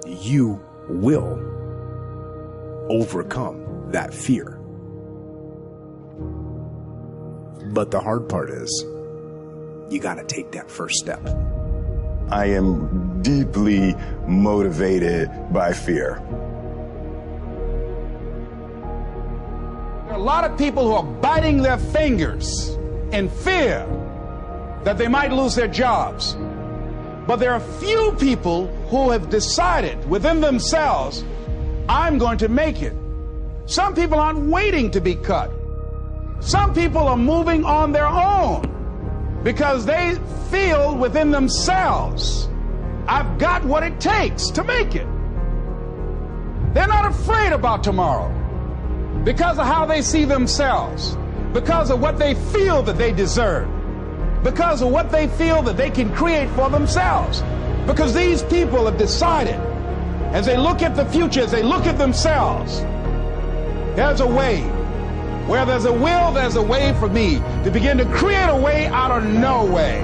you will overcome that fear. But the hard part is, you got to take that first step. I am deeply motivated by fear. There are a lot of people who are biting their fingers in fear that they might lose their jobs. But there are few people who have decided within themselves, I'm going to make it. Some people aren't waiting to be cut. Some people are moving on their own because they feel within themselves, I've got what it takes to make it. They're not afraid about tomorrow because of how they see themselves, because of what they feel that they deserve, because of what they feel that they can create for themselves. Because these people have decided, as they look at the future, as they look at themselves, there's a way. Where there's a will, there's a way for me to begin to create a way out of no way.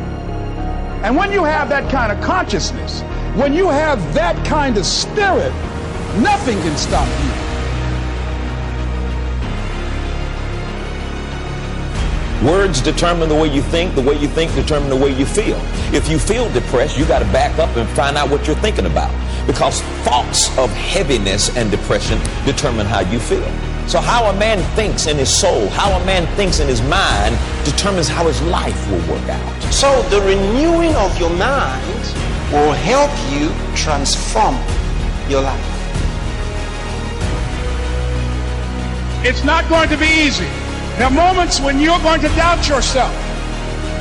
And when you have that kind of consciousness, when you have that kind of spirit, nothing can stop you. Words determine the way you think determine the way you feel. If you feel depressed, you got to back up and find out what you're thinking about, because thoughts of heaviness and depression determine how you feel. So how a man thinks in his soul, how a man thinks in his mind determines how his life will work out. So the renewing of your mind will help you transform your life. It's not going to be easy. There are moments when you're going to doubt yourself.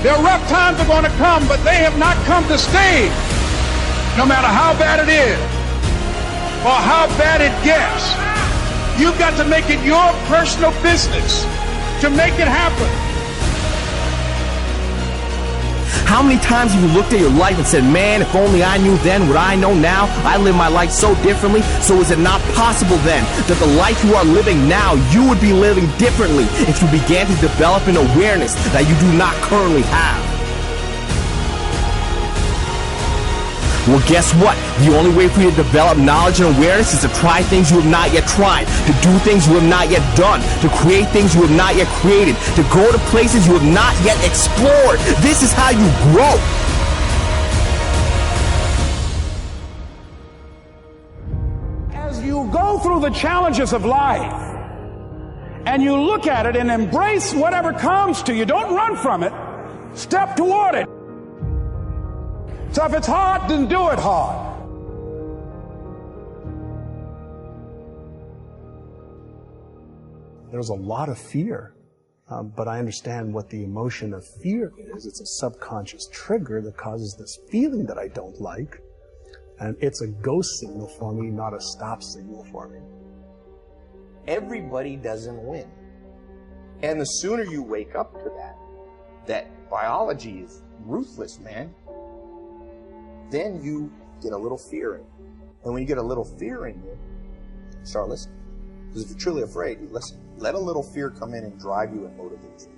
There are rough times that are going to come, but they have not come to stay. No matter how bad it is or how bad it gets, you've got to make it your personal business to make it happen. How many times have you looked at your life and said, man, if only I knew then what I know now, I live my life so differently. So is it not possible then that the life you are living now, you would be living differently if you began to develop an awareness that you do not currently have? Well, guess what? The only way for you to develop knowledge and awareness is to try things you have not yet tried, to do things you have not yet done, to create things you have not yet created, to go to places you have not yet explored. This is how you grow. As you go through the challenges of life and you look at it and embrace whatever comes to you, don't run from it, step toward it. So if it's hard, then do it hard. There's a lot of fear, but I understand what the emotion of fear is. It's a subconscious trigger that causes this feeling that I don't like, and it's a go signal for me, not a stop signal for me. Everybody doesn't win. And the sooner you wake up to that biology is ruthless, man, then you get a little fear in you. And when you get a little fear in you, start listening. Because if you're truly afraid, you listen. Let a little fear come in and drive you and motivate you.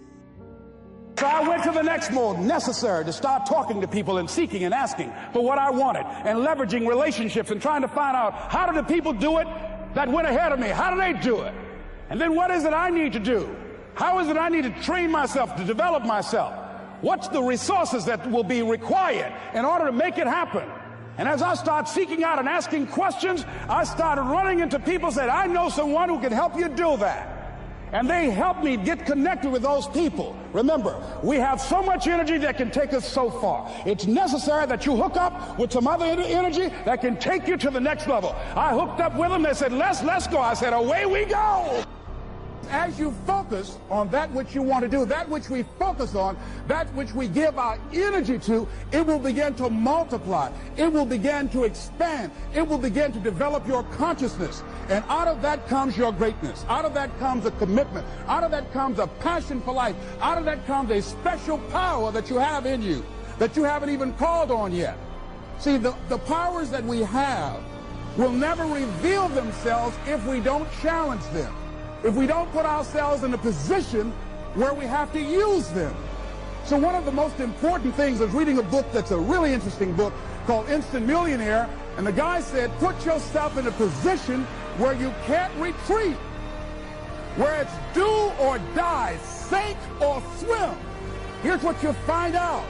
So I went to the next mode necessary to start talking to people and seeking and asking for what I wanted and leveraging relationships and trying to find out, how do the people do it that went ahead of me? How do they do it? And then what is it I need to do? How is it I need to train myself, to develop myself? What's the resources that will be required in order to make it happen? And as I start seeking out and asking questions, I started running into people who said, I know someone who can help you do that. And they helped me get connected with those people. Remember, we have so much energy that can take us so far. It's necessary that you hook up with some other energy that can take you to the next level. I hooked up with them. They said, let's go. I said, away we go. As you focus on that which you want to do, that which we focus on, that which we give our energy to, it will begin to multiply. It will begin to expand. It will begin to develop your consciousness. And out of that comes your greatness. Out of that comes a commitment. Out of that comes a passion for life. Out of that comes a special power that you have in you that you haven't even called on yet. See, the powers that we have will never reveal themselves if we don't challenge them. If we don't put ourselves in a position where we have to use them. So one of the most important things is reading a book that's a really interesting book called Instant Millionaire, and the guy said, put yourself in a position where you can't retreat, where it's do or die, sink or swim. Here's what you'll find out.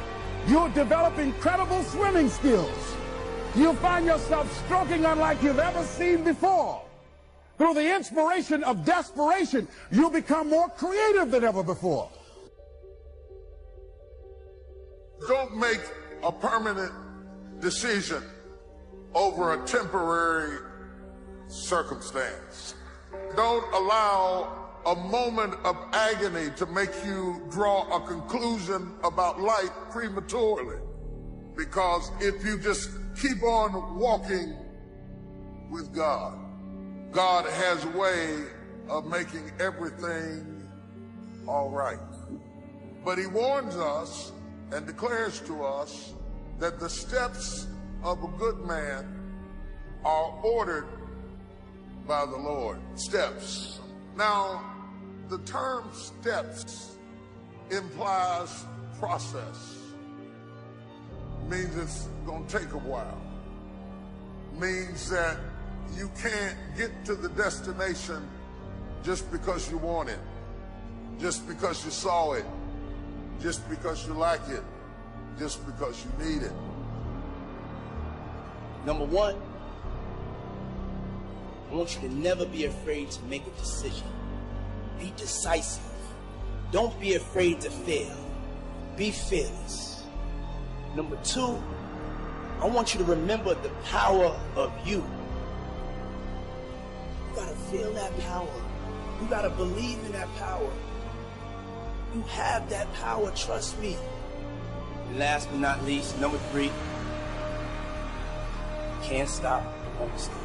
You'll develop incredible swimming skills. You'll find yourself stroking unlike you've ever seen before. Through the inspiration of desperation, you'll become more creative than ever before. Don't make a permanent decision over a temporary circumstance. Don't allow a moment of agony to make you draw a conclusion about life prematurely. Because if you just keep on walking with God, God has a way of making everything all right. But he warns us and declares to us that the steps of a good man are ordered by the Lord. Steps. Now, the term steps implies process. Means it's going to take a while. Means that you can't get to the destination just because you want it, just because you saw it, just because you like it, just because you need it. Number one, I want you to never be afraid to make a decision. Be decisive. Don't be afraid to fail. Be fearless. Number two, I want you to remember the power of you. You gotta feel that power. You gotta believe in that power. You have that power, trust me. And last but not least, number three, you can't stop, won't stop.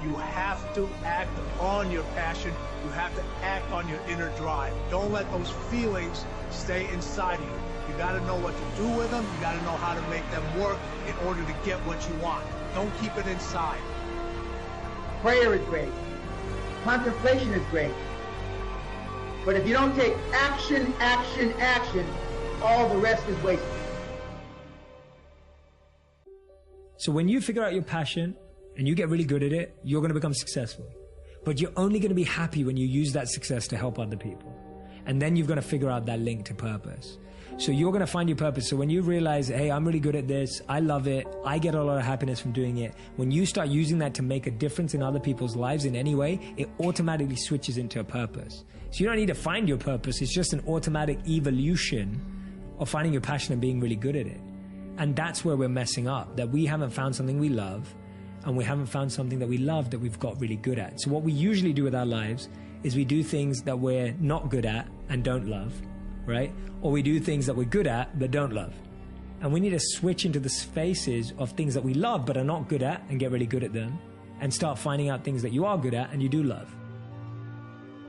You have to act on your passion. You have to act on your inner drive. Don't let those feelings stay inside of you. You got to know what to do with them. You got to know how to make them work in order to get what you want. Don't keep it inside. Prayer is great. Contemplation is great. But if you don't take action, action, action, all the rest is wasted. So when you figure out your passion and you get really good at it, you're going to become successful. But you're only going to be happy when you use that success to help other people. And then you've got to figure out that link to purpose. So you're going to find your purpose. So when you realize, hey, I'm really good at this, I love it, I get a lot of happiness from doing it, when you start using that to make a difference in other people's lives in any way, it automatically switches into a purpose. So you don't need to find your purpose. It's just an automatic evolution of finding your passion and being really good at it. And that's where we're messing up, that we haven't found something we love, and we haven't found something that we love that we've got really good at. So what we usually do with our lives is we do things that we're not good at and don't love, right? Or we do things that we're good at but don't love. And we need to switch into the spaces of things that we love but are not good at and get really good at them, and start finding out things that you are good at and you do love.